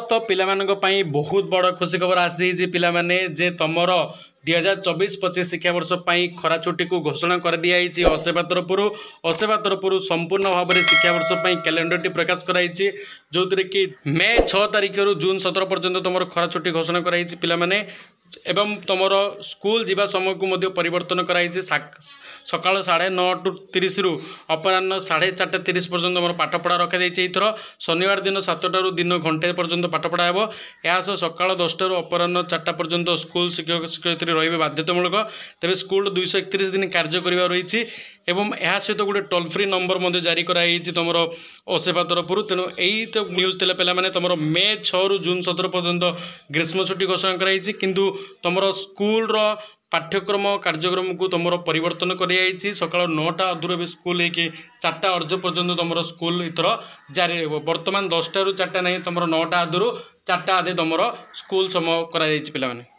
समस्त पिलामानंक बहुत बड़ खुशी खबर आसी पिलामाने जे तमर 2024-25 शिक्षावर्ष खरा छुट्टी को घोषणा कर दिखाई असेवा तरफ संपूर्ण भाव में शिक्षावर्ष कैलेंडर टी प्रकाश कराई जो कि मे 6 तारिख रु जून 17 पर्यंत तुम खरा छुट्टी घोषणा कराई पिलामाने एवं तुम स्कूल जीवा समय को परिवर्तन कराई सका 9:30 रु अपराह 4:30 पर्यंत तुम पाठपढ़ा रखा जाइए शनिवार दिन 7 दिन घंटे पर्यंत पाठपढ़ा हे यह सका 10 रु अपराह 4 पर्यंत स्कूल शिक्षक शिक्षयित्री रही बाध्यतामूलक तेज स्कूल 231 दिन कार्य करवा रही एवं यह सहित गोटे टोल फ्री नंबर जारी कराई तुम असेवा तरफ तेणु यही तो न्यूज थे पे तुम मे 6 रु जून 17 पर्यंत ग्रीष्म छुट्टी घोषणा कराई किंतु तुम स्कूल पाठ्यक्रम कार्यक्रम को तुम परिवर्तन कर सका 9टा अधूर भी स्कूल हो 4टा अर्ज पर्यंत तुम स्कूल इतर जारी रहा बर्तमान 10टा रु 4टा नहीं तुम 9टा अधूर 4टा आधे तुम स्कूल समय कर पे।